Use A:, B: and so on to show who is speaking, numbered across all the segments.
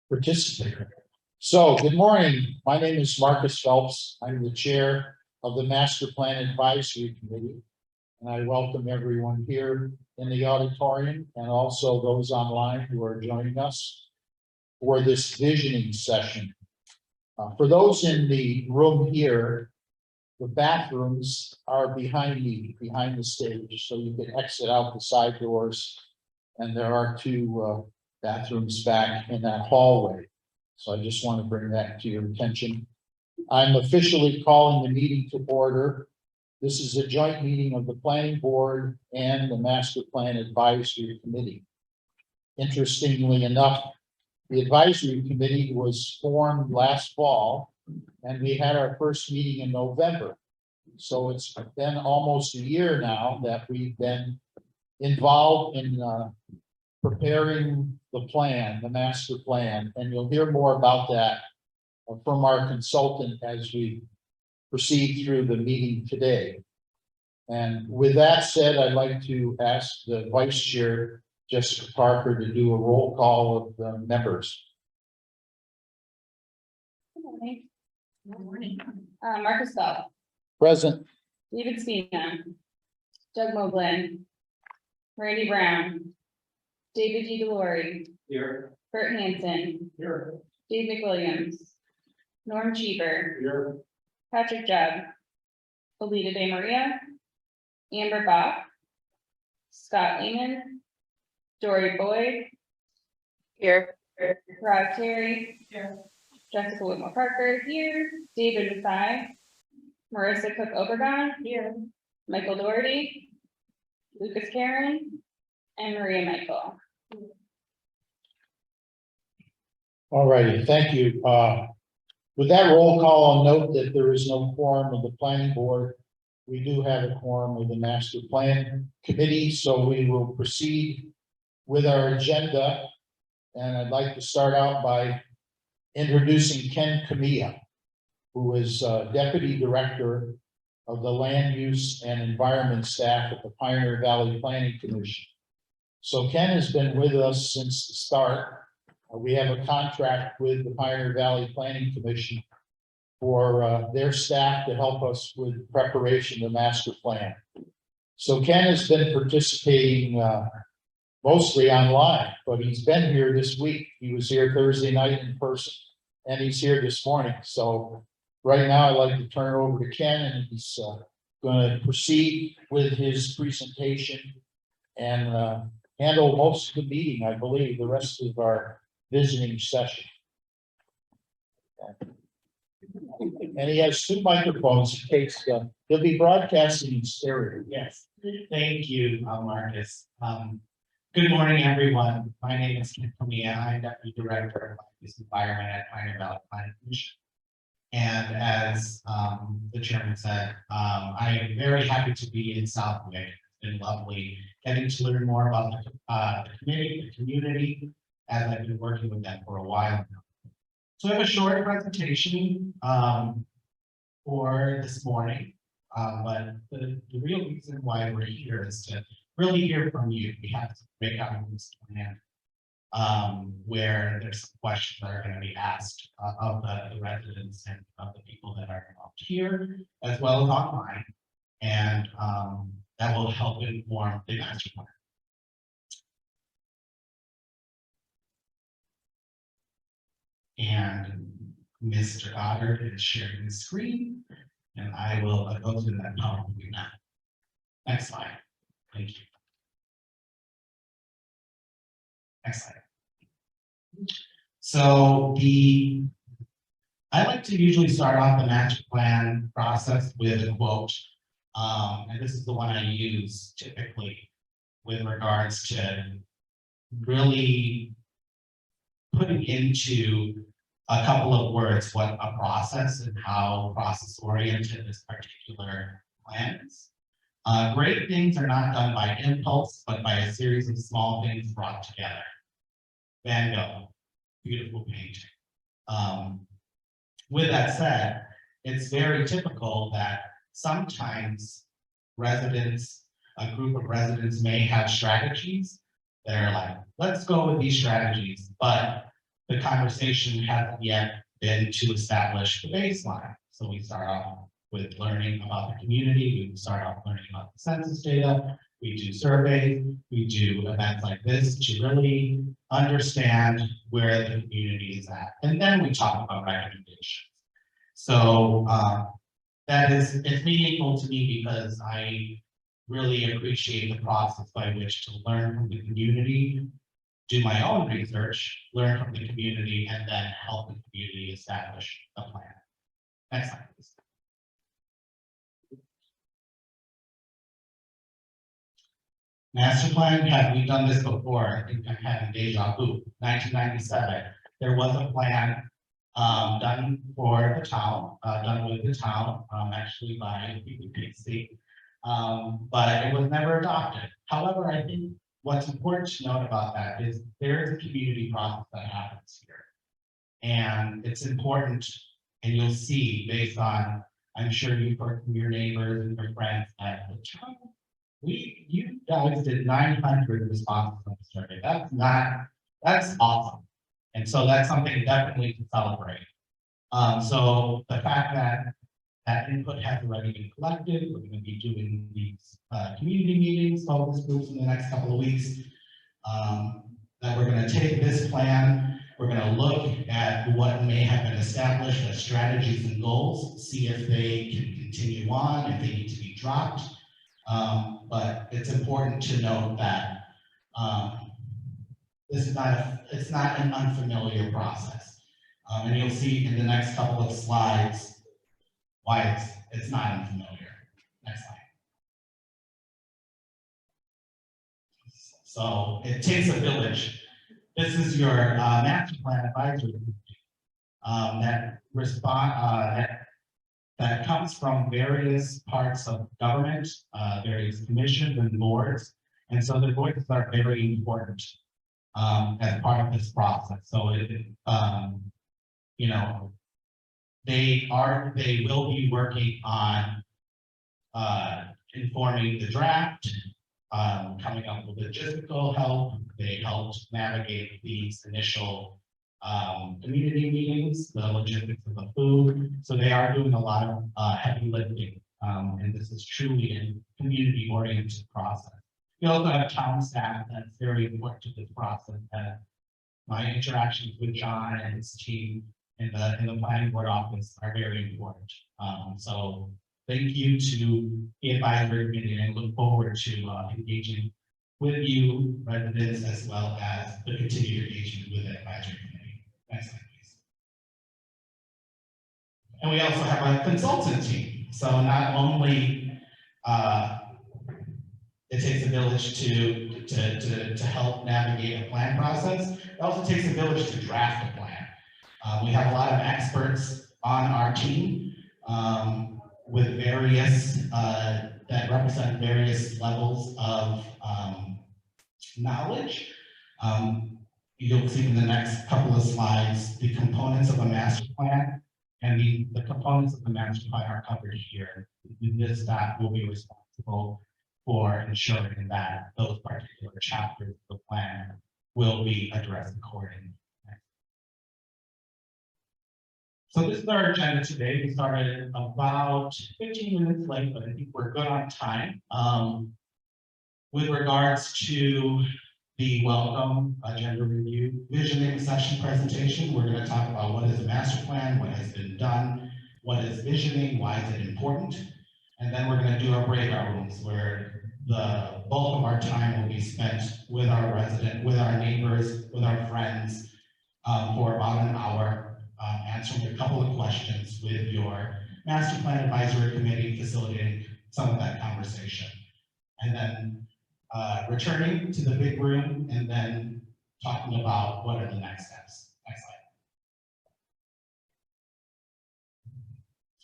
A: Participate. So, good morning. My name is Marcus Phelps. I'm the chair of the Master Plan Advisory Committee. And I welcome everyone here in the auditorium and also those online who are joining us for this visioning session. For those in the room here, the bathrooms are behind me, behind the stage, so you can exit out the side doors. And there are two bathrooms back in that hallway. So I just want to bring that to your attention. I'm officially calling the meeting to order. This is a joint meeting of the Planning Board and the Master Plan Advisory Committee. Interestingly enough, the Advisory Committee was formed last fall, and we had our first meeting in November. So it's been almost a year now that we've been involved in preparing the plan, the master plan, and you'll hear more about that from our consultant as we proceed through the meeting today. And with that said, I'd like to ask the Vice Chair, Jessica Parker, to do a roll call of the members.
B: Good morning. Good morning. Marcus Phelps,
A: Present.
B: David Spina, Doug Moblin, Randy Brown, David G. Delory,
C: Here.
B: Bert Hanson,
C: Here.
B: Dave McWilliams, Norm Cheever,
C: Here.
B: Patrick Jubb, Alita De Maria, Amber Bach, Scott Lehman, Dory Boyd,
D: Here.
B: Rod Terry, Jessica Whitmore Parker here, David Mathai, Marissa Cook Obregon here, Michael Doherty, Lucas Karen, and Maria Michael.
A: All righty, thank you. With that roll call, I'll note that there is no quorum of the planning board. We do have a quorum of the master plan committee, so we will proceed with our agenda. And I'd like to start out by introducing Ken Camilla, who is Deputy Director of the Land Use and Environment staff at the Pioneer Valley Planning Commission. So Ken has been with us since the start. We have a contract with the Pioneer Valley Planning Commission for their staff to help us with preparation of the master plan. So Ken has been participating mostly online, but he's been here this week. He was here Thursday night in person, and he's here this morning. So right now, I'd like to turn it over to Ken, and he's going to proceed with his presentation and handle most of the meeting, I believe, the rest of our visiting session. And he has two microphones in case he'll be broadcasting in stereo.
C: Yes, thank you, Marcus. Good morning, everyone. My name is Ken Camilla. I'm Deputy Director of Land Use and Environment at Pioneer Valley Planning Commission. And as the chairman said, I am very happy to be in Southwick. It's been lovely getting to learn more about the committee, the community, as I've been working with them for a while now. So I have a short presentation for this morning, but the real reason why we're here is to really hear from you. We have to break out this plan where there's some questions that are going to be asked of the residents and of the people that are involved here, as well as online, and that will help inform the master plan. And Mr. Goddard is sharing the screen, and I will go through that PowerPoint now. Next slide. Thank you. Next slide. So I like to usually start off the master plan process with a quote, and this is the one I use typically with regards to really putting into a couple of words what a process and how process oriented this particular plan is. Great things are not done by impulse, but by a series of small things brought together. Van Gogh, beautiful painting. With that said, it's very typical that sometimes residents, a group of residents may have strategies that are like, let's go with these strategies, but the conversation hasn't yet been to establish the baseline. So we start off with learning about the community, we start off learning about the census data, we do surveys, we do events like this to really understand where the community is at. And then we talk about recommendations. So it's meaningful to me because I really appreciate the process by which to learn from the community, do my own research, learn from the community, and then help the community establish a plan. Next slide, please. Master plan, have we done this before? I think I'm having deja vu. 1997, there was a plan done for the town, done with the town, actually by PPPC, but it was never adopted. However, I think what's important to note about that is there is a community process that happens here. And it's important, and you'll see based on, I'm sure you've heard from your neighbors and your friends at the town, you guys did 900 responses on the survey. That's awesome. And so that's something definitely to celebrate. So the fact that that input has already been collected, we're going to be doing these community meetings, focus groups in the next couple of weeks. That we're going to take this plan, we're going to look at what may have been established as strategies and goals, see if they can continue on, if they need to be dropped. But it's important to note that this is it's not an unfamiliar process. And you'll see in the next couple of slides why it's not unfamiliar. Next slide. So it takes a village. This is your master plan advisory committee that comes from various parts of government, various commissions and boards. And so their voices are very important as part of this process. So you know, they will be working on informing the draft, coming up with logistical help. They helped navigate these initial community meetings, the logistics of the food. So they are doing a lot of heavy lifting. And this is truly a community-oriented process. We also have town staff that's very important to this process. My interactions with John and his team in the planning board office are very important. So thank you to the advisory committee, and I look forward to engaging with you, residents, as well as the continued engagement with the advisory committee. Next slide, please. And we also have a consultant team. So not only it takes a village to help navigate a plan process, it also takes a village to draft a plan. We have a lot of experts on our team with various that represent various levels of knowledge. You'll see in the next couple of slides the components of a master plan, and the components of the master plan are covered here. This staff will be responsible for ensuring that those particular chapters of the plan will be addressed accordingly. So this is our agenda today. We started about 15 minutes late, but I think we're good on time. With regards to the welcome agenda review visioning session presentation, we're going to talk about what is a master plan, what has been done, what is visioning, why is it important, and then we're going to do our breakout rooms where the bulk of our time will be spent with our with our neighbors, with our friends for about an hour. Answering a couple of questions with your master plan advisory committee, facilitating some of that conversation. And then returning to the big room and then talking about what are the next steps. Next slide.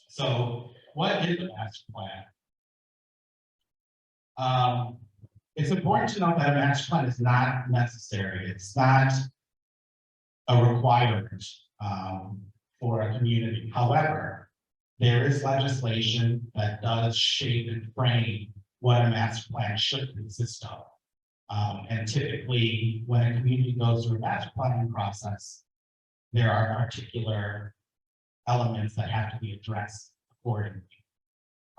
C: So what is the master plan? It's important to note that a master plan is not necessary. It's not a requirement for a community. However, there is legislation that does shape and frame what a master plan should consist of. And typically, when a community goes through a master planning process, there are particular elements that have to be addressed accordingly.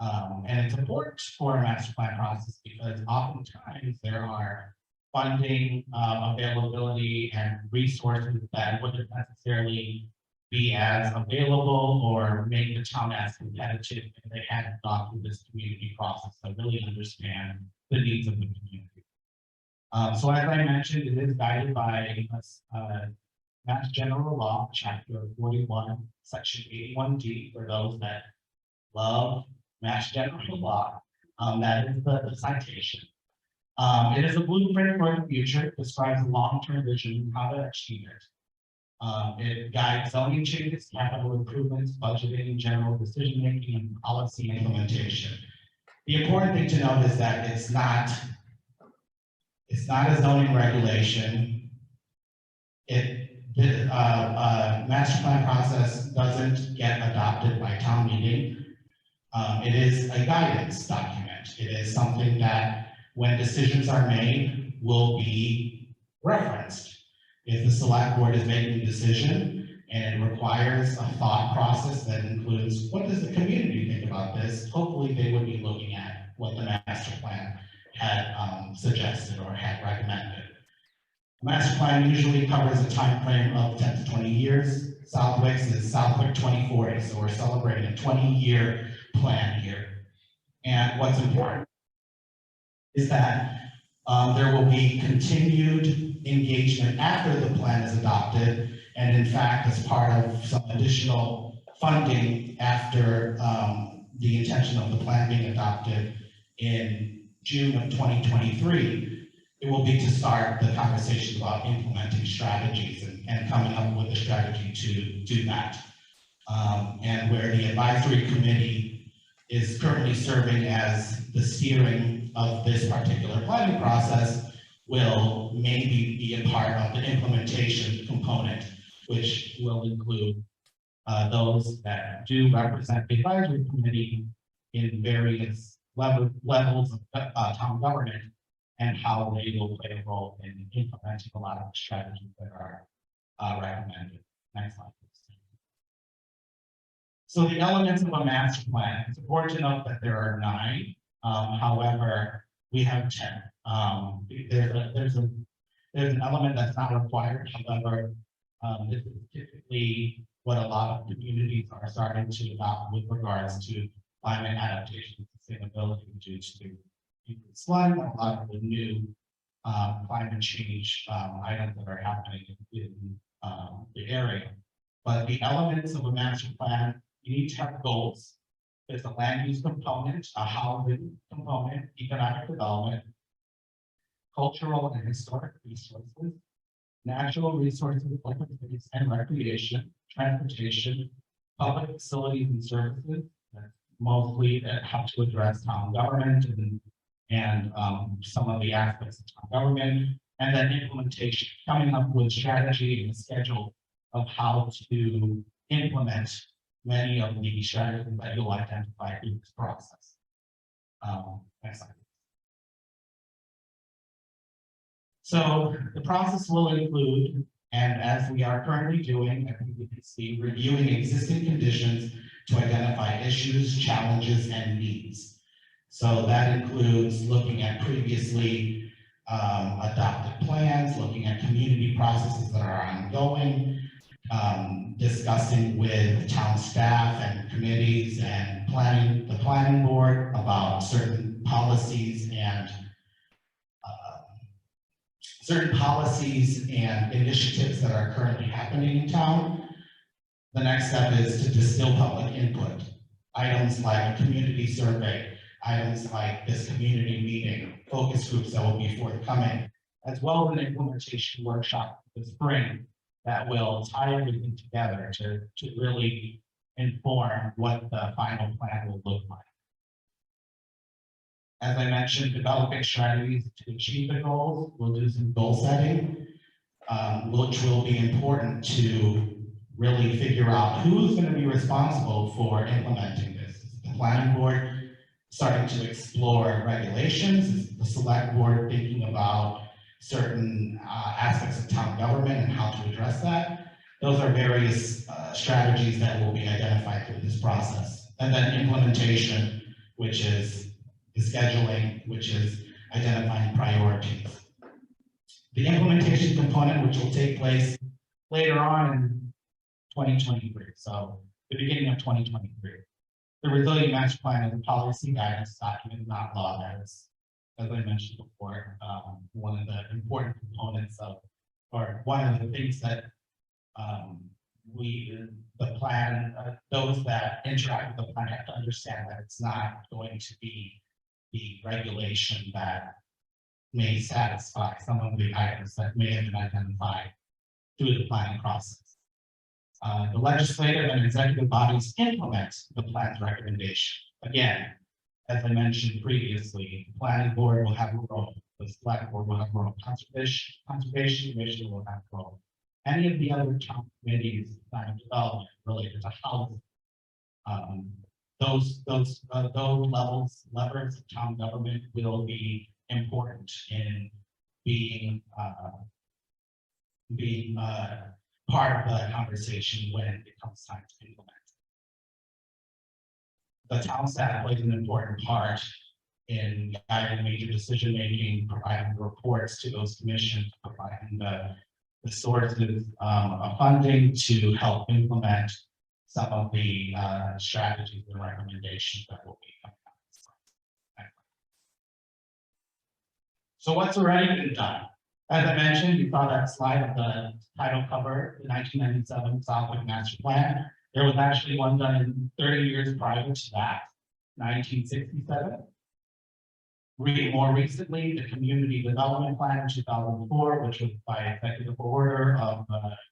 C: And it's important for a master plan process because oftentimes there are funding availability and resources that wouldn't necessarily be as available or make the town as competitive if they hadn't gone through this community process to really understand the needs of the community. So as I mentioned, it is guided by Mass General Law, Chapter 41, Section 81D, for those that love Mass General Law. That is the citation. It is a blueprint for the future, describes a long-term vision and how to achieve it. It guides zoning changes, capital improvements, budgeting, general decision-making, and policy implementation. The important thing to note is that it's not a zoning regulation. The master plan process doesn't get adopted by town meeting. It is a guidance document. It is something that when decisions are made will be referenced. If the select board is making a decision and it requires a thought process that includes what does the community think about this, hopefully they would be looking at what the master plan had suggested or had recommended. The master plan usually covers a time frame of 10 to 20 years. Southwick's is Southwick 2040, so we're celebrating a 20-year plan here. And what's important is that there will be continued engagement after the plan is adopted, and in fact, as part of some additional funding after the intention of the plan being adopted in June of 2023, it will be to start the conversation about implementing strategies and coming up with a strategy to do that. And where the advisory committee is currently serving as the steering of this particular planning process will maybe be a part of the implementation component, which will include those that do represent the advisory committee in various levels of town government and how they will play a role in implementing a lot of the strategies that are recommended. Next slide, please. So the elements of a master plan, it's important to note that there are 9. However, we have 10. There's an element that's not required. However, this is typically what a lot of communities are starting to adopt with regards to climate adaptation and sustainability due to increased flooding, a lot of the new climate change items that are happening in the area. But the elements of a master plan, you need to have goals. There's a land use component, a housing component, economic development, cultural and historic resources, natural resources, open space and recreation, transportation, public facilities and services, mostly that have to address town government and some of the aspects of town government, and then implementation, coming up with strategy and a schedule of how to implement many of the strategies that you'll identify in this process. Next slide. So the process will include, and as we are currently doing, I think you can see, reviewing existing conditions to identify issues, challenges, and needs. So that includes looking at previously adopted plans, looking at community processes that are ongoing, discussing with town staff and committees and the planning board about certain policies and initiatives that are currently happening in town. The next step is to distill public input. Items like a community survey, items like this community meeting, focus groups that will be forthcoming, as well as an implementation workshop this spring that will tie everything together to really inform what the final plan will look like. As I mentioned, developing strategies to achieve the goals. We'll do some goal setting, which will be important to really figure out who's going to be responsible for implementing this. Is the planning board starting to explore regulations? Is the select board thinking about certain aspects of town government and how to address that. Those are various strategies that will be identified through this process. And then implementation, which is the scheduling, which is identifying priorities. The implementation component, which will take place later on in 2023, so the beginning of 2023. The Resilient Master Plan is a policy guidance document, not law. That is, as I mentioned before, one of the important components of, or one of the things that the plan, those that interact with the plan have to understand that it's not going to be the regulation that may satisfy some of the items that may have been identified through the planning process. The legislative and executive bodies implement the plan's recommendation. Again, as I mentioned previously, the planning board will have a role, the select board will have a role, conservation commission will have a role. Any of the other town committees, plan development related to housing, those levers of town government will be important in being part of the conversation when it comes time to implement. The town staff plays an important part in guiding major decision making, providing reports to those commissions, providing the sources of funding to help implement some of the strategies and recommendations that will be coming out. So what's already been done? As I mentioned, you saw that slide of the title cover, the 1997 Southwick Master Plan. There was actually one done in 30 years prior to that, 1967. More recently, the Community Development Plan in 2004, which was by executive order of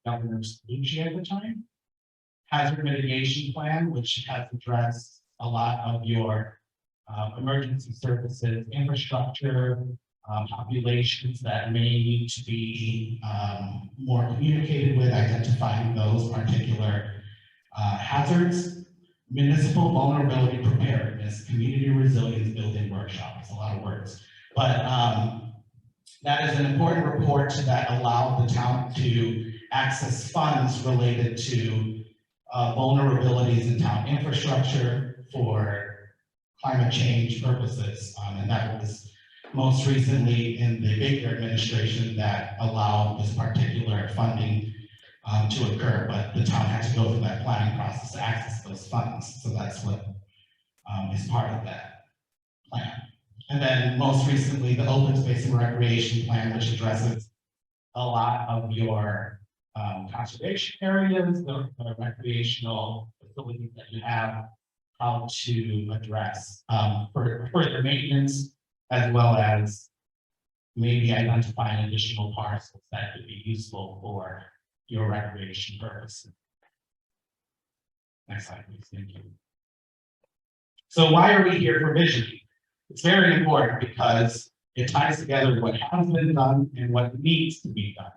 C: Governor Cellucci at the time. Hazard Mitigation Plan, which has addressed a lot of your emergency services, infrastructure, populations that may need to be more communicated with, identifying those particular hazards. Municipal vulnerability preparedness, community resilience building workshop. It's a lot of words, but that is an important report that allowed the town to access funds related to vulnerabilities in town infrastructure for climate change purposes, and that was most recently in the Baker administration that allowed this particular funding to occur, but the town had to go through that planning process to access those funds. So that's what is part of that plan. And then most recently, the Open Space and Recreation Plan, which addresses a lot of your conservation areas, the recreational facilities that you have, how to address for further maintenance, as well as maybe identifying additional parcels that could be useful for your recreation purposes. Next slide, please. Thank you. So why are we here for visioning? It's very important because it ties together what has been done and what needs to be done.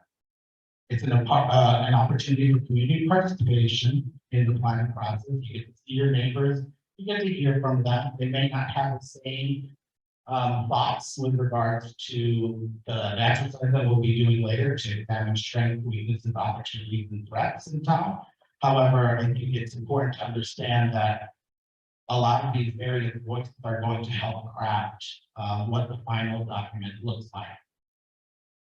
C: It's an opportunity for community participation in the planning process. You get to see your neighbors, you get to hear from them. They may not have the same thoughts with regards to the exercise that we'll be doing later to examine strengths, weaknesses, opportunities, and threats in town. However, I think it's important to understand that a lot of these various voices are going to help craft what the final document looks like.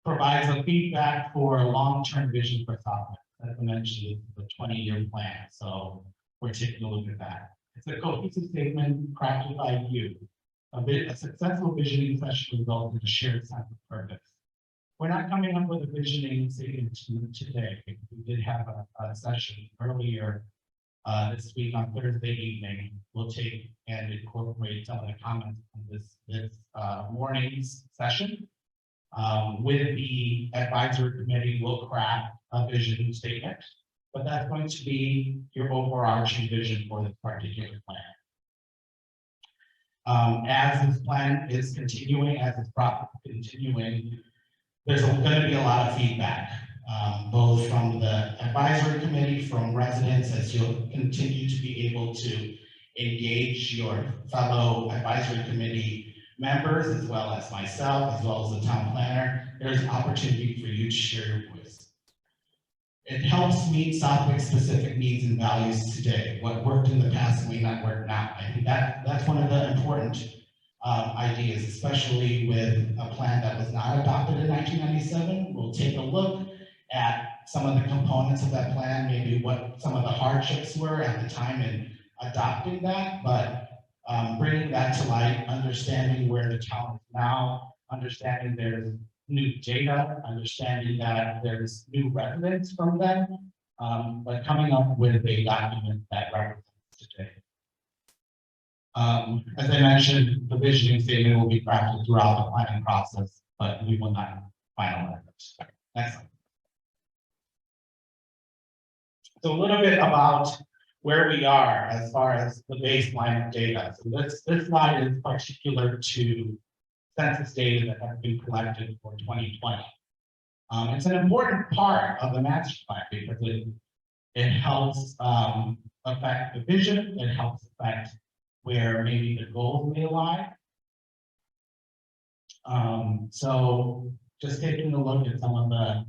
C: Provides a feedback for a long-term vision for Southwick. As I mentioned, it's a 20-year plan, so we're taking a look at that. It's a cohesive statement crafted by you. A successful visioning session results in a shared sense of purpose. We're not coming up with a visioning statement today. We did have a session earlier this week on Thursday evening. We'll take and incorporate some of the comments from this morning's session. With the advisory committee, we'll craft a vision statement, but that's going to be your overarching vision for this particular plan. As this plan is continuing, as this process is continuing, there's going to be a lot of feedback, both from the advisory committee, from residents, as you'll continue to be able to engage your fellow advisory committee members, as well as myself, as well as the town planner. there's opportunity for you to share your voice. It helps meet Southwick's specific needs and values today. What worked in the past may not work now. I think that's one of the important ideas, especially with a plan that was not adopted in 1997. We'll take a look at some of the components of that plan, maybe what some of the hardships were at the time in adopting that, but bringing that to light, understanding where the town is now, understanding there's new data, understanding that there's new residents from them, but coming up with a document that represents today. As I mentioned, the visioning statement will be crafted throughout the planning process, but we will not finalize it. Next slide. So a little bit about where we are as far as the baseline of data. So this slide is particular to census data that have been collected for 2020. It's an important part of the master plan because it helps affect the vision, it helps affect where maybe the goals may lie. So just taking a look at some of the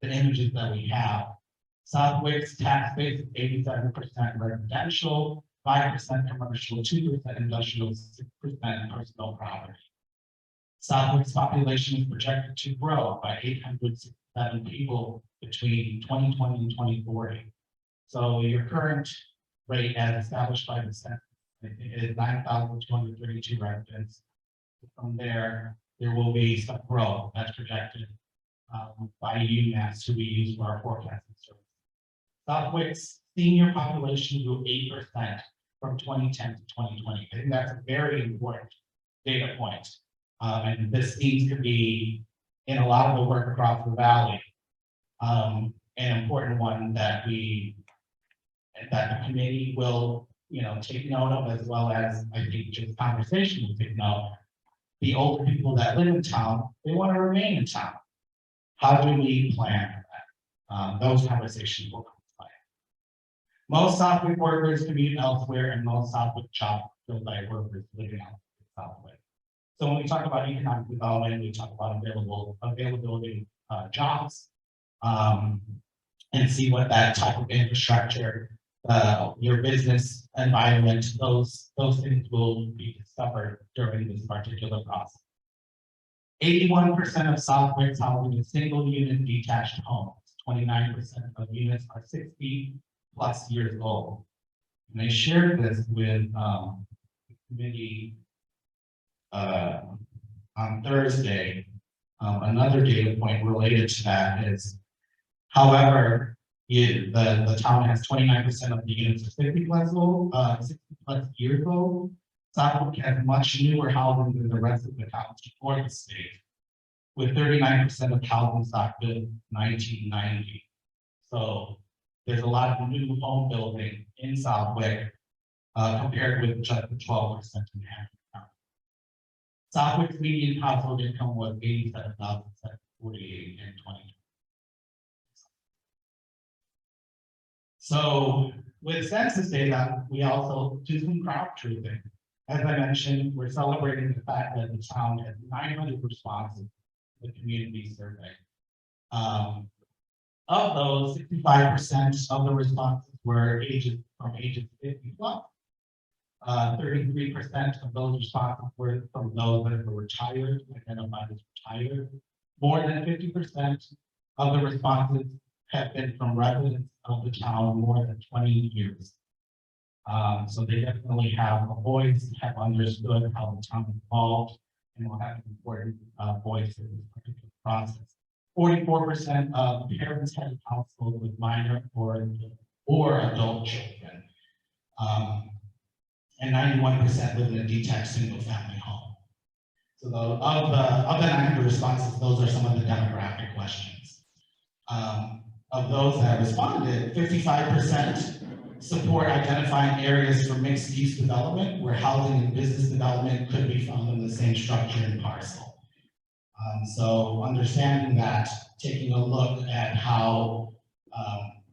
C: the images that we have. Southwick's tax base is 87% residential, 5% commercial, 2% industrial, 6% personal property. Southwick's population is projected to grow by 867 people between 2020 and 2040. So your current rate as established by the census is 9,232 residents. From there will be some growth that's projected by UMass, who we use for our forecasting service. Southwick's senior population grew 8% from 2010 to 2020. I think that's a very important data point. And this seems to be in a lot of the work across the valley, an important one that the committee will, take note of, as well as I think just conversation will take note. The older people that live in town, they want to remain in town. How do we plan for that? Those conversations will come to play. Most Southwick workers commute elsewhere, and most Southwick jobs filled by workers living out in Southwick. So when we talk about economic development, we talk about availability of jobs, and see what that type of infrastructure, your business environment, those things will be discovered during this particular process. 81% of Southwick's housing is single unit detached homes. 29% of units are 60 plus years old. And I shared this with the committee on Thursday. Another data point related to that is, however, the town has 29% of the units are 60 plus years old. Southwick has much newer housing than the rest of the county or the state, with 39% of housing stock built in 1990. So there's a lot of new home building in Southwick compared with just the 12% in Hampton. Southwick's median household income was $87,748 in 2020. So with census data, we also do some crowd truthing. As I mentioned, we're celebrating the fact that the town has 900 responses to the community survey. Of those, 65% of the responses were from ages 50 plus. 33% of those responses were from those that were retired, identified as retired. More than 50% of the responses have been from residents of the town more than 20 years. So they definitely have a voice, have understood how the town evolved, and will have an important voice in this particular process. 44% of parents had a household with minor or adult children. And 91% live in a detached single-family home. So of the 900 responses, those are some of the demographic questions. Of those that responded, 55% support identifying areas for mixed-use development where housing and business development could be found in the same structure and parcel. So understanding that, taking a look at how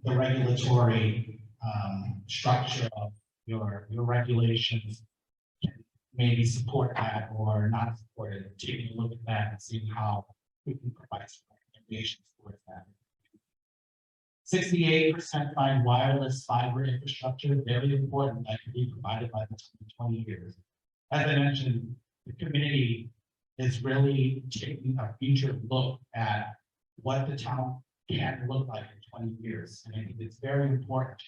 C: the regulatory structure of your regulations can maybe support that or not support it, taking a look at that and seeing how we can provide some recommendations towards that. 68% find wireless fiber infrastructure very important that can be provided by the 20 years. As I mentioned, the community is really taking a future look at what the town can look like in 20 years. And I think it's very important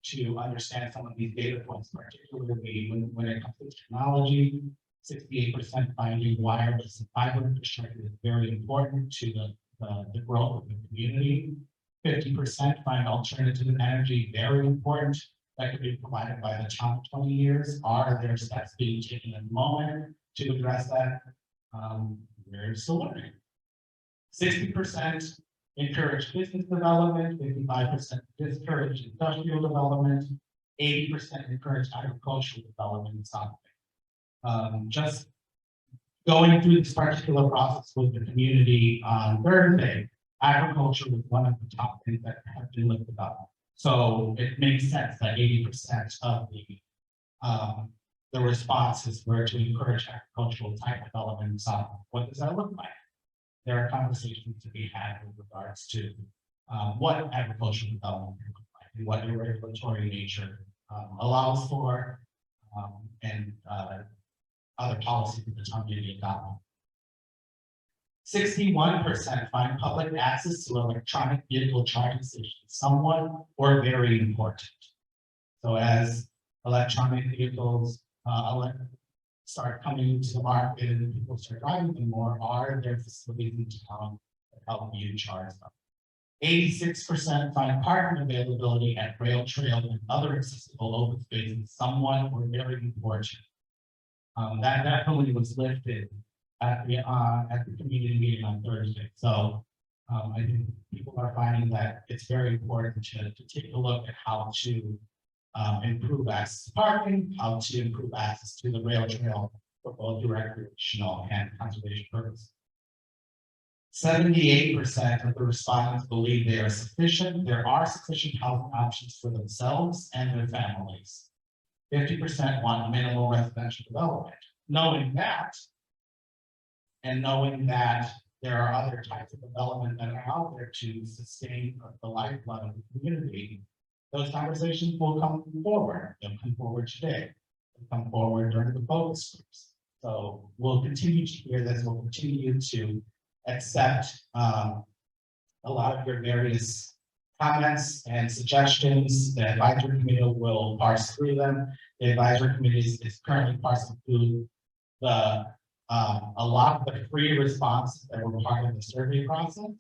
C: to understand some of these data points, particularly when it comes to technology. 68% finding wireless and fiber infrastructure is very important to the growth of the community. 50% find alternative energy very important that could be provided by the town in 20 years. Are there steps being taken at the moment to address that? We're still learning. 60% encourage business development, 55% discourage industrial development, 80% encourage agricultural development in South Bay. Just going through this particular process with the community on Thursday, agriculture was one of the top things that have been lifted up. So it makes sense that 80% of the responses were to encourage agricultural type development in South Bay. What does that look like? There are conversations to be had with regards to what agricultural development can look like and what the regulatory nature allows for and other policies that the town may be adopting. 61% find public access to electronic vehicle charging stations somewhat or very important. So as electronic vehicles start coming to the market and people start driving them more, are there facilities in town that help you charge them? 86% find parking availability at rail trail and other accessible open spaces somewhat or very important. That definitely was lifted at the community meeting on Thursday. So I think people are finding that it's very important to take a look at how to improve access to parking, how to improve access to the rail trail for both recreational and conservation purposes. 78% of the respondents believe there are sufficient housing options for themselves and their families. 50% want minimal residential development. Knowing that, and knowing that there are other types of development that are out there to sustain the lifeblood of the community, those conversations will come forward. They'll come forward today. They'll come forward during the focus groups. So we'll continue to hear this. We'll continue to accept a lot of your various comments and suggestions. The advisory committee will parse through them. The advisory committee is currently parsing through a lot of the free responses that were part of the survey process.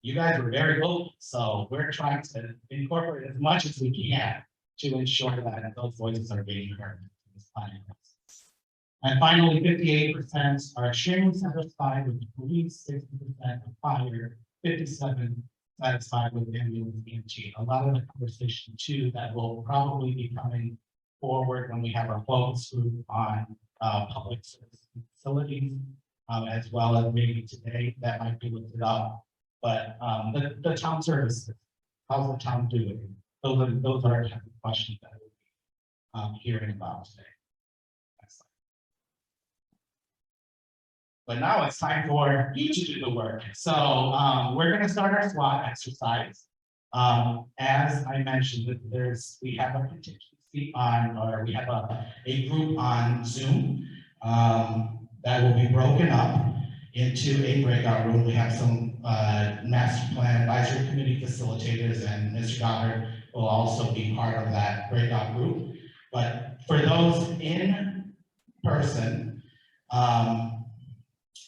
C: You guys were very vocal, so we're trying to incorporate as much as we can to ensure that those voices are being heard in this planning process. And finally, 58% are extremely satisfied with the police, 60% of fire, 57% satisfied with the ambulance EMT. A lot of the conversation too that will probably be coming forward when we have our focus group on public service facilities, as well as maybe today that might be lifted up. But the town services, how's the town doing? Those are the type of questions that we'll be hearing about today. Next slide. But now it's time for you to do the work. So we're going to start our SWOT exercise. As I mentioned, we have a contingency on, or we have a group on Zoom that will be broken up into a breakout room. We have some master plan advisory committee facilitators, and Mr. Goddard will also be part of that breakout group. But for those in person,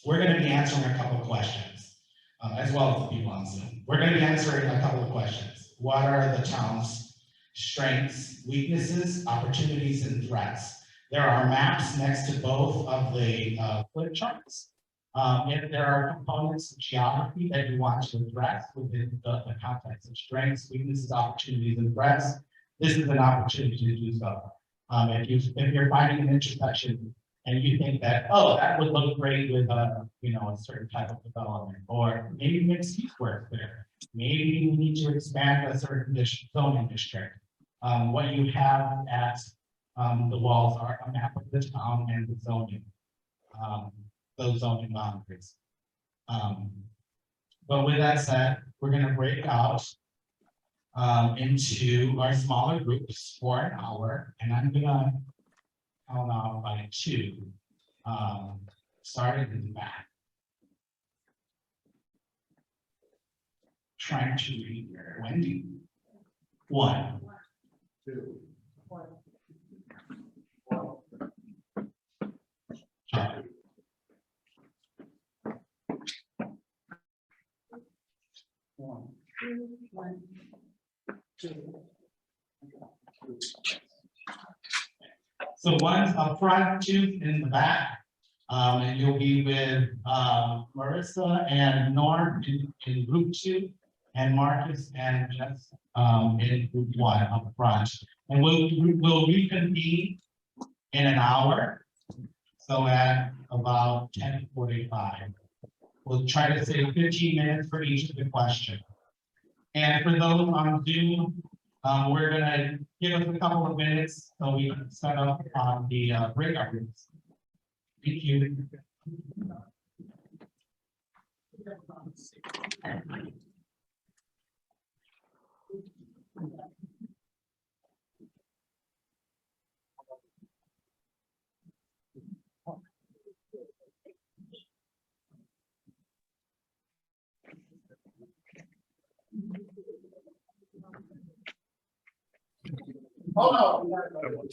C: we're going to be answering a couple of questions, as well as the people on Zoom. We're going to be answering a couple of questions. What are the town's strengths, weaknesses, opportunities, and threats? There are maps next to both of the flip charts. If there are components of geography that you want to address within the context of strengths, weaknesses, opportunities, and threats, this is an opportunity to do so. If you're finding an intersection and you think that, oh, that would look great with a certain type of development, or maybe mixed use work there. Maybe we need to expand a certain zoning district. What you have at the walls are a map of the town and the zoning. Those zoning boundaries. But with that said, we're gonna break out into our smaller groups for an hour, and I'm gonna count off by two. Starting in the back. Trying to read here, Wendy. 1, 2. Charlie. 1, 2. So one's up front, two in the back. And you'll be with Marissa and Norm in group 2, and Marcus and Jess in group 1 up front. And we'll reconvene in an hour. So at about 10:45. We'll try to save 15 minutes for each of the questions. And for those on Zoom, we're gonna give us a couple of minutes so we can set up on the breakout rooms. Thank you.
A: Oh, no.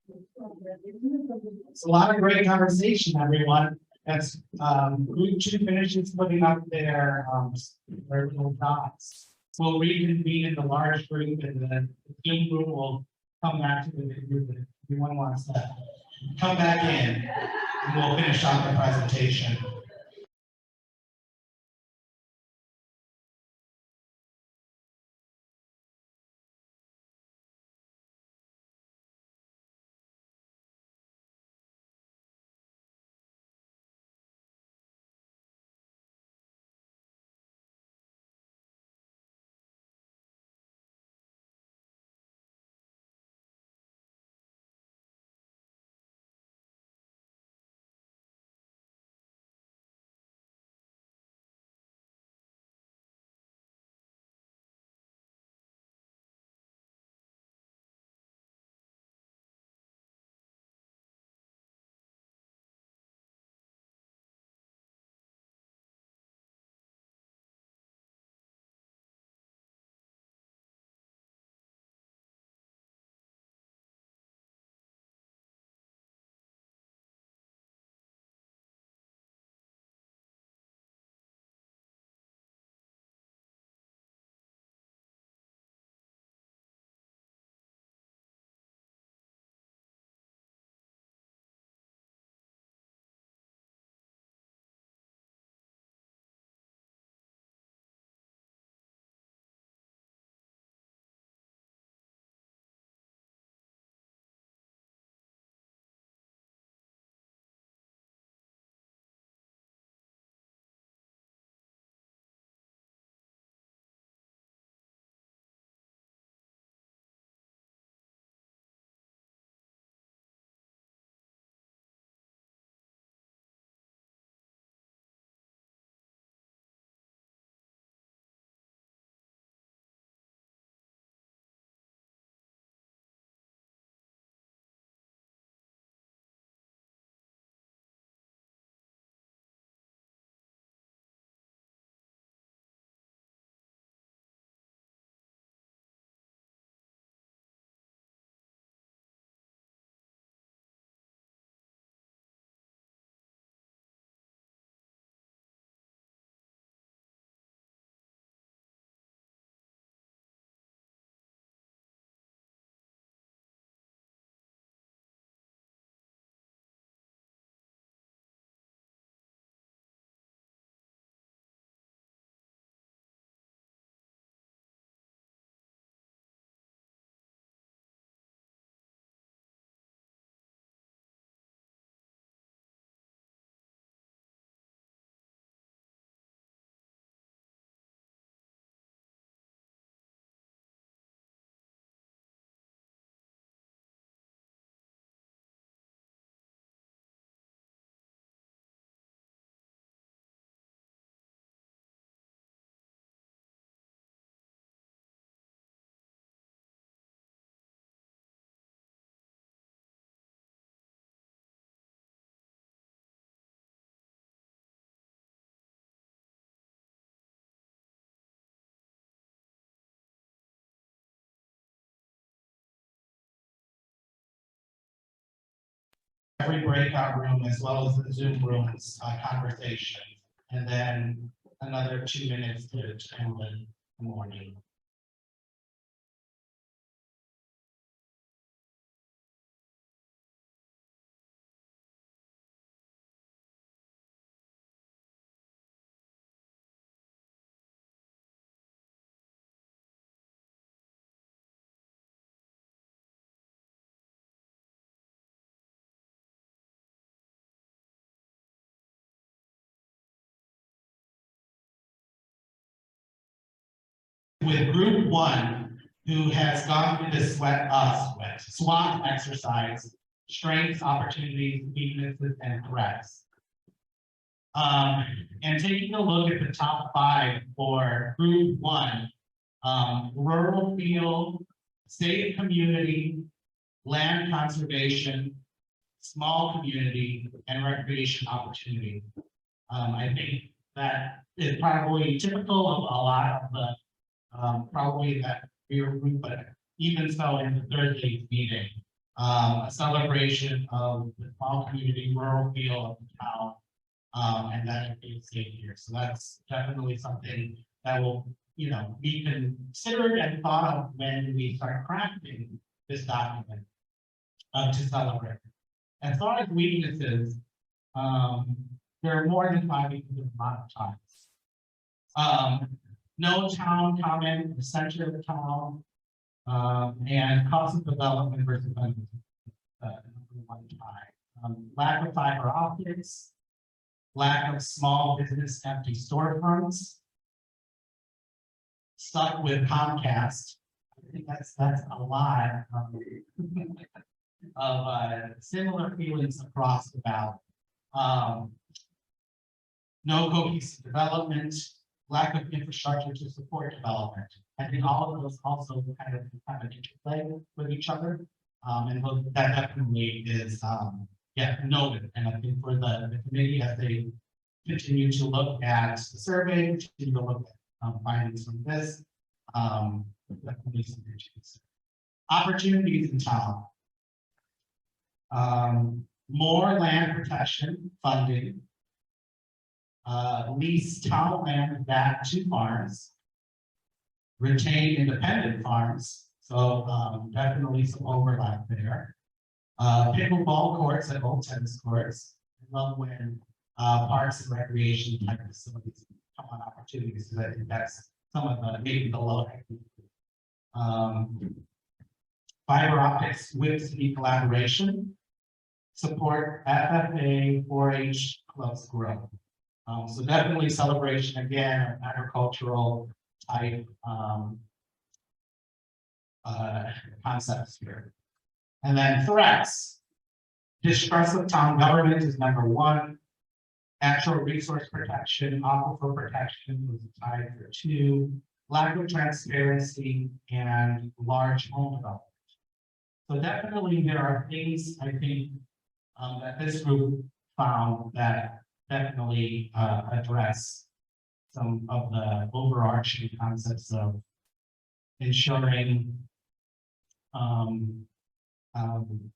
C: It's a lot of great conversation, everyone. That's, group 2 finishes putting up their little dots. We'll reconvene in the large group and then the Zoom group will come back to the group. If everyone wants to come back in and we'll finish off the presentation. Every breakout room as well as the Zoom rooms, conversation, and then another 2 minutes to end the morning. With group 1, who has gone through the SWOT exercise, strengths, opportunities, weaknesses, and threats. And taking a look at the top 5 for group 1, rural field, state community, land conservation, small community, and recreation opportunity. I think that is probably typical of a lot of the probably that peer group, but even so in the Thursday's meeting, a celebration of the small community rural feel of the town. And that is here. So that's definitely something that will, be considered and thought of when we start crafting this document to celebrate. As far as weaknesses, there are more than 5 because of a lot of times. No town comment in the center of the town, and cost of development versus number one time. Lack of fiber optics, lack of small business empty storefronts. Stuck with Comcast. I think that's a lot of similar feelings across the valley. No cohesive development, lack of infrastructure to support development. I think all of those also kind of interplay with each other. And that definitely is noted. And I think for the committee, as they continue to look at the survey, continue to look at findings from this, definitely some issues. Opportunities in town. More land protection funding. Lease town land back to farms. Retain independent farms. So definitely some overlap there. Pickleball courts and old tennis courts. I love when parks and recreation type facilities come on opportunities. So I think that's some of the maybe the low. Fiber optics with city collaboration. Support FFA 4-H clubs growth. So definitely celebration again of agricultural type concepts here. And then threats. Distrust of town government is number 1. Natural resource protection, aquifer protection was tied for 2. Lack of transparency and large home development. So definitely there are things I think that this group found that definitely address some of the overarching concepts of ensuring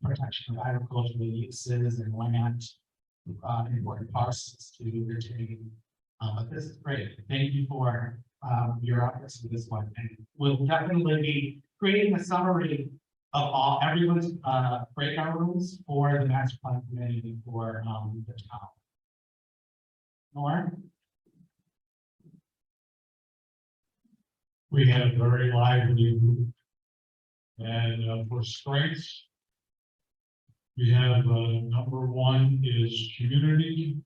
C: protection of agricultural uses and land important parcels to retain. But this is great. Thank you for your efforts with this one, and we'll definitely be creating a summary of everyone's breakout rooms for the master plan committee for the town. Lauren?
E: We had a very lively group. And for strengths, we have number 1 is community,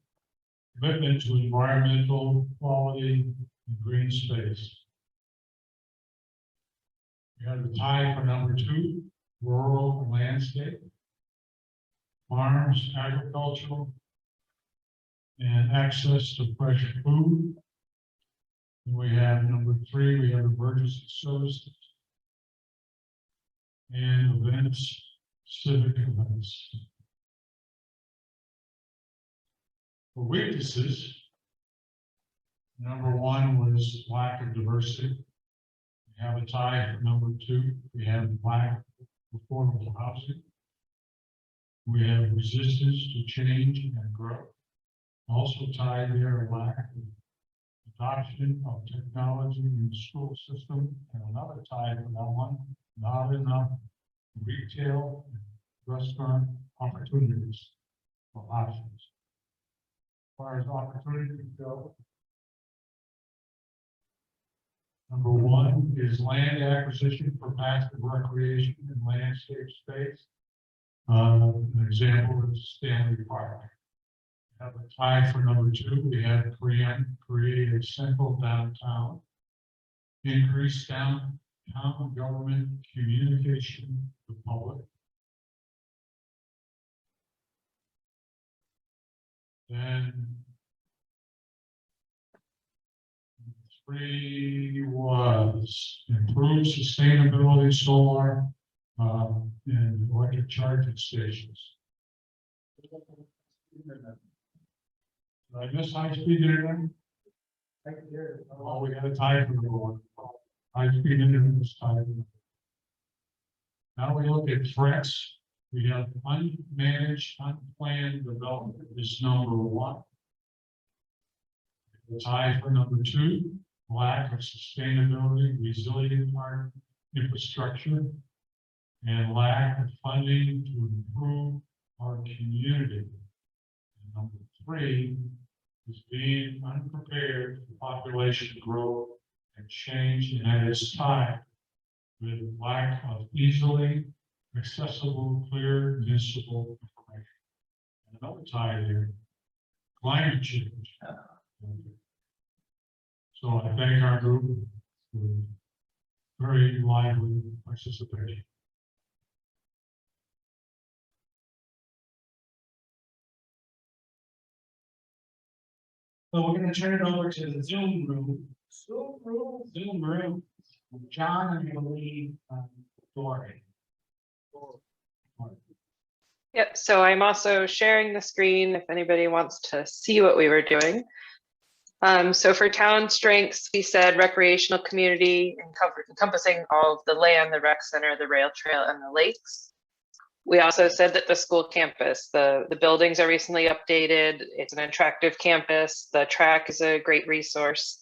E: commitment to environmental quality and green space. We have a tie for number 2, rural landscape, farms, agricultural, and access to fresh food. And we have number 3, we have emergency services and events, civic events. For weaknesses, number 1 was lack of diversity. We have a tie for number 2. We have lack of affordable housing. We have resistance to change and growth. Also tied there, a lack of adoption of technology in the school system, and another tie for that one, not enough retail and restaurant opportunities or options. As far as opportunities go, number 1 is land acquisition for passive recreation and landscape space. An example is Stanley Park. We have a tie for number 2. We have create a central downtown, increase downtown government communication to the public. Then 3 was improve sustainability solar and electric charging stations. Did I miss high-speed internet? Oh, we got a tie for the one. High-speed internet is tied. Now we look at threats. We have unmanaged, unplanned development is number one. The tie for number two, lack of sustainability, resilient park infrastructure, and lack of funding to improve our community. And number three is being unprepared for population growth and change, and that is tied with lack of easily accessible, clear municipal information. And another tie there, climate change. So I thank our group for very lively participation.
C: So we're gonna turn it over to the Zoom room. Zoom room. John and I believe, Dory.
D: Yep, so I'm also sharing the screen if anybody wants to see what we were doing. So for town strengths, we said recreational community encompassing all of the land, the rec center, the rail trail, and the lakes. We also said that the school campus, the buildings are recently updated. It's an attractive campus. The track is a great resource.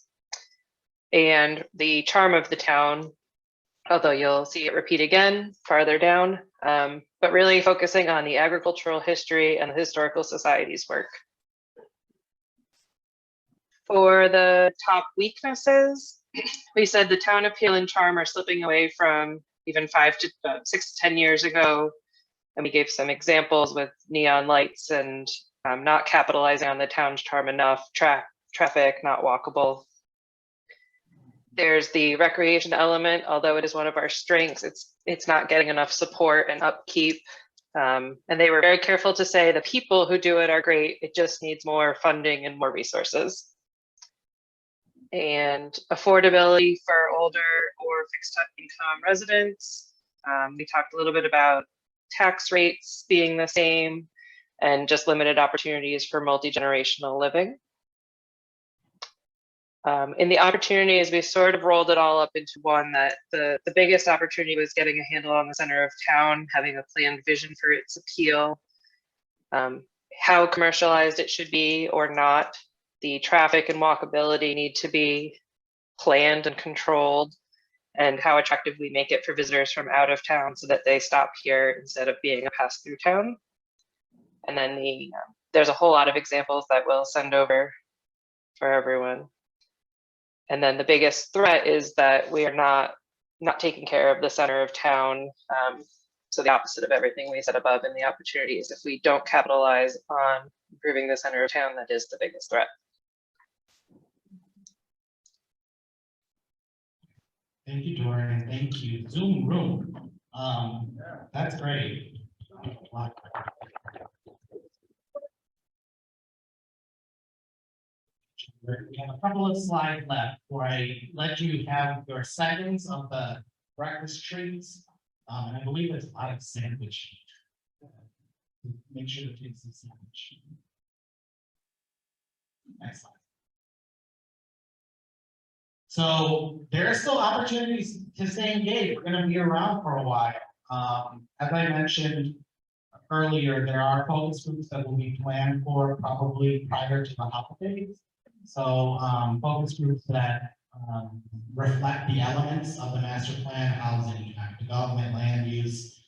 D: And the charm of the town, although you'll see it repeat again farther down, but really focusing on the agricultural history and the historical society's work. For the top weaknesses, we said the town appeal and charm are slipping away from even 6 to 10 years ago. And we gave some examples with neon lights and not capitalizing on the town's charm enough, traffic not walkable. There's the recreation element, although it is one of our strengths, it's not getting enough support and upkeep. And they were very careful to say the people who do it are great, it just needs more funding and more resources. And affordability for older or fixed income residents. We talked a little bit about tax rates being the same and just limited opportunities for multi-generational living. In the opportunities, we sort of rolled it all up into one, that the biggest opportunity was getting a handle on the center of town, having a planned vision for its appeal, how commercialized it should be or not. The traffic and walkability need to be planned and controlled, and how attractive we make it for visitors from out of town so that they stop here instead of being a pass-through town. And then there's a whole lot of examples that we'll send over for everyone. And then the biggest threat is that we are not taking care of the center of town. So the opposite of everything we said above in the opportunities. If we don't capitalize on improving the center of town, that is the biggest threat.
C: Thank you, Dorian. Thank you. Zoom room. That's great. We have a couple of slides left where I let you have your seconds of the breakfast treats. And I believe there's a lot of sandwich. Make sure to take some sandwich. Excellent. So there are still opportunities to stay engaged. We're going to be around for a while. As I mentioned earlier, there are focus groups that will be planned for probably prior to the holidays. So focus groups that reflect the elements of the master plan, housing, economic development, land use.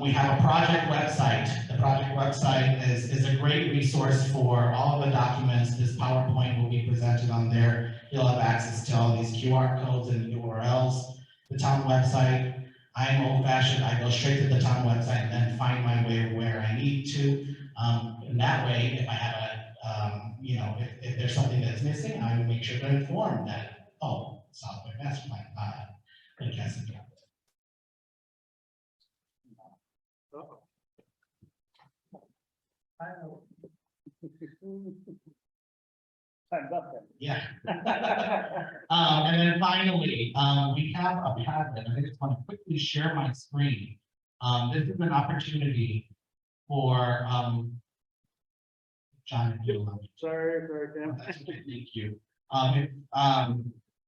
C: We have a project website. The project website is a great resource for all of the documents. This PowerPoint will be presented on there. You'll have access to all these QR codes and URLs. The town website, I'm old-fashioned. I go straight to the town website and then find my way where I need to. And that way, if I have a, if there's something that's missing, I will make sure to inform that, oh, Southwick Master Plan, good guessing job. Yeah. And then finally, we have a Padlet. I just want to quickly share my screen. This is an opportunity for John. If you allow me.
F: Sorry for
C: Thank you.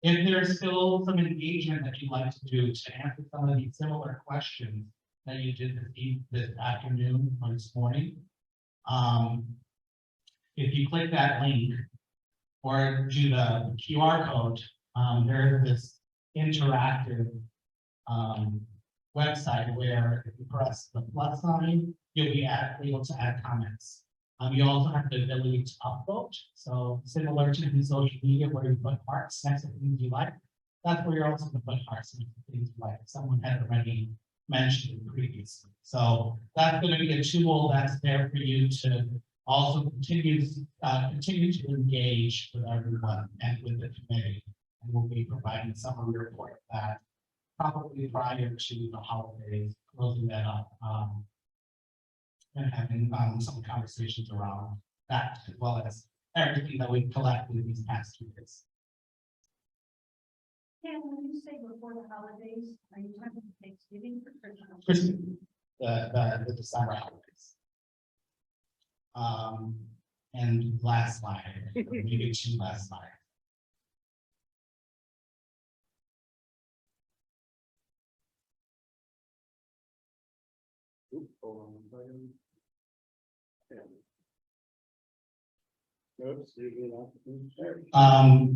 C: If there's still some engagement that you'd like to do to answer some of these similar questions, that you did this afternoon or this morning. If you click that link or do the QR code, there's this interactive website where if you press the plus sign, you'll be able to add comments. You also have the ability to upvote. So similar to the social media where you put hearts next to things you like, that's where you're also going to put hearts next to things you like. Someone had already mentioned it previously. So that's going to be a tool that's there for you to also continue to engage with everyone and with the committee. And we'll be providing a summary report of that probably prior to the holidays, closing that up. And having some conversations around that, as well as everything that we've collected these past 2 years.
B: Yeah, when you say before the holidays, are you talking Thanksgiving or Christmas?
C: Christmas, the December holidays. And last slide, maybe 2 last slide.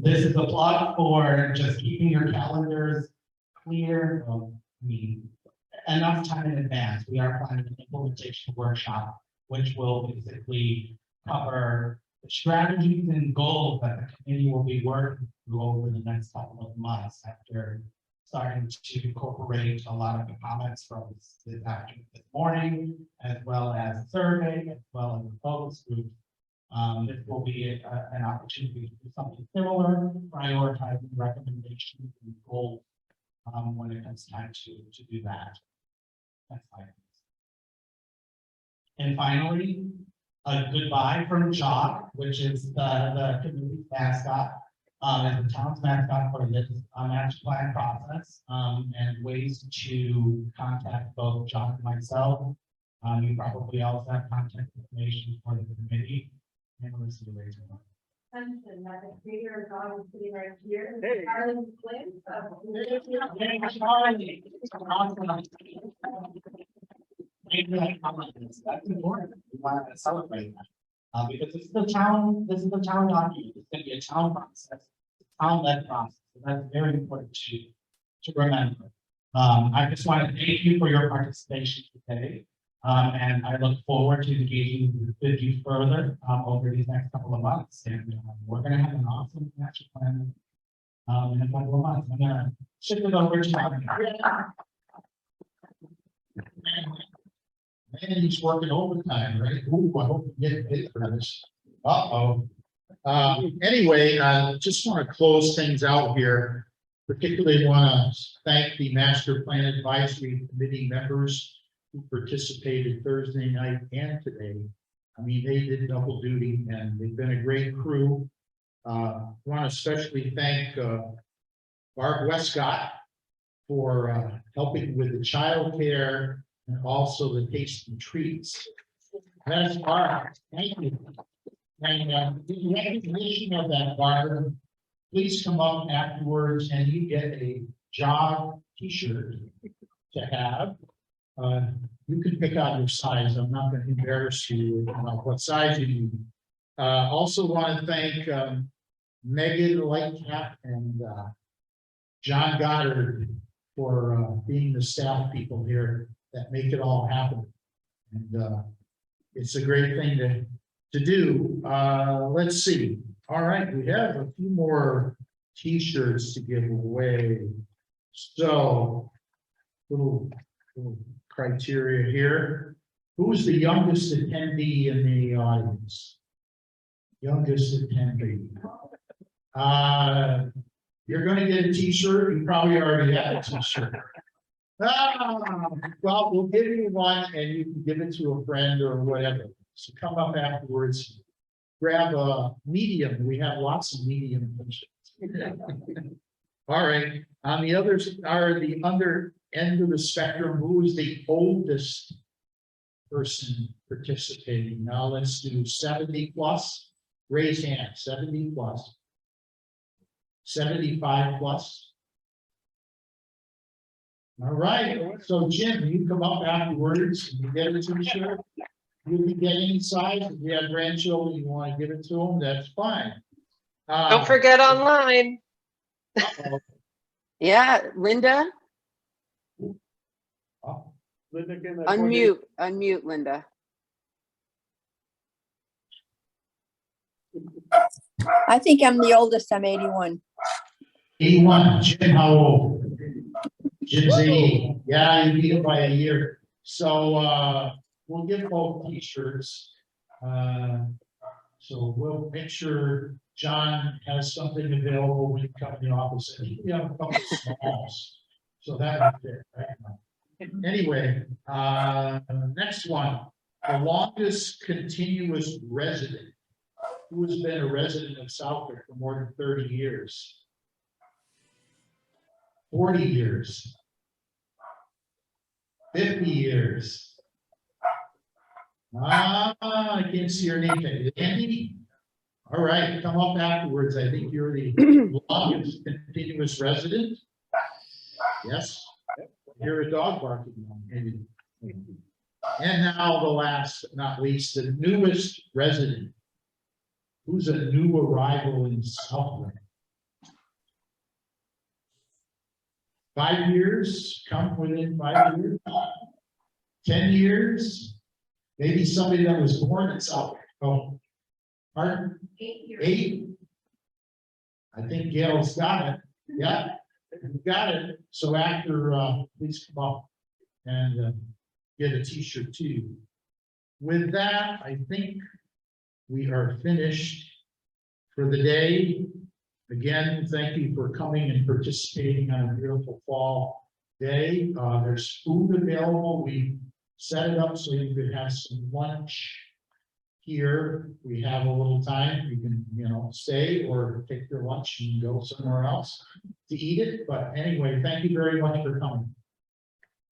C: This is a plug for just keeping your calendars clear. I mean, enough time in advance. We are planning an implementation workshop, which will basically cover the strategies and goals that the committee will be working through over the next couple of months after starting to incorporate a lot of the comments from this morning, as well as the survey, as well as the focus group. This will be an opportunity to do something similar, prioritizing recommendations and goals when it comes time to do that. Next slide. And finally, a goodbye from Jock, which is the community mascot, as the town's mascot for this master plan process, and ways to contact both Jock and myself. You probably also have contact information for the committee. And we'll see you later.
B: Attention, that the creator of God is sitting right here.
C: Hey.
B: Harlan Flynn.
C: That's important. We want to celebrate that. Because this is the town document. It's going to be a town process, town-led process. So that's very important to remember. I just want to thank you for your participation today. And I look forward to engaging with you further over these next couple of months. And we're going to have an awesome master plan in a couple of months. I'm going to shift it over to
A: And he's working overtime, right? Ooh, I hope you get paid for this. Anyway, just want to close things out here. Particularly want to thank the Master Plan Advisory Committee members who participated Thursday night and today. I mean, they did double duty and they've been a great crew. Want to especially thank Barb Westcott for helping with the child care and also the taste and treats. That's Barb. Thank you. And in recognition of that, Barb, please come up afterwards and you get a job t-shirt to have. You can pick out your size. I'm not going to embarrass you about what size you need. Also want to thank Megan Lightcap and John Goddard for being the staff people here that make it all happen. And it's a great thing to do. Let's see. All right, we have a few more t-shirts to give away. So, little criteria here. Who's the youngest attendee in the audience? Youngest attendee. You're going to get a t-shirt. You probably already have a t-shirt. Well, we'll give you one and you can give it to a friend or whatever. So come up afterwards, grab a medium. We have lots of medium t-shirts. All right. On the others are the under end of the spectrum. Who is the oldest person participating? Now let's do 70 plus. Raise hand. 70 plus. 75 plus. All right, so Jim, you come up afterwards and you get it to the sheriff. You can get inside, if you have grandchildren, you want to give it to them, that's fine.
D: Don't forget online.
F: Yeah, Linda,
E: Linda, can
F: unmute Linda.
G: I think I'm the oldest. I'm 81.
A: 81, Jim, how old? Jim's 80, yeah, you beat him by a year, so, we'll give both t-shirts. So we'll make sure John has something available when you come in the office, and we have a couple of smalls. So that would fit, right? Anyway, next one, the longest continuous resident. Who has been a resident of Southwick for more than 30 years? 40 years. 50 years. I can't see your name. Andy? All right, come up afterwards. I think you're the longest continuous resident. Yes? You're a dog barking. Andy. And now the last but not least, the newest resident. Who's a new arrival in Southwick? 5 years, come within 5 years. 10 years. Maybe somebody that was born in Southwick. Oh, pardon?
B: 8 years.
A: 8. I think Gail's got it. Yeah, you got it. So after, please come up and get a t-shirt too. With that, I think we are finished for the day. Again, thank you for coming and participating on a beautiful fall day. There's food available. We set it up so you could have some lunch here. We have a little time. You can, stay or take your lunch and go somewhere else to eat it. But anyway, thank you very much for coming.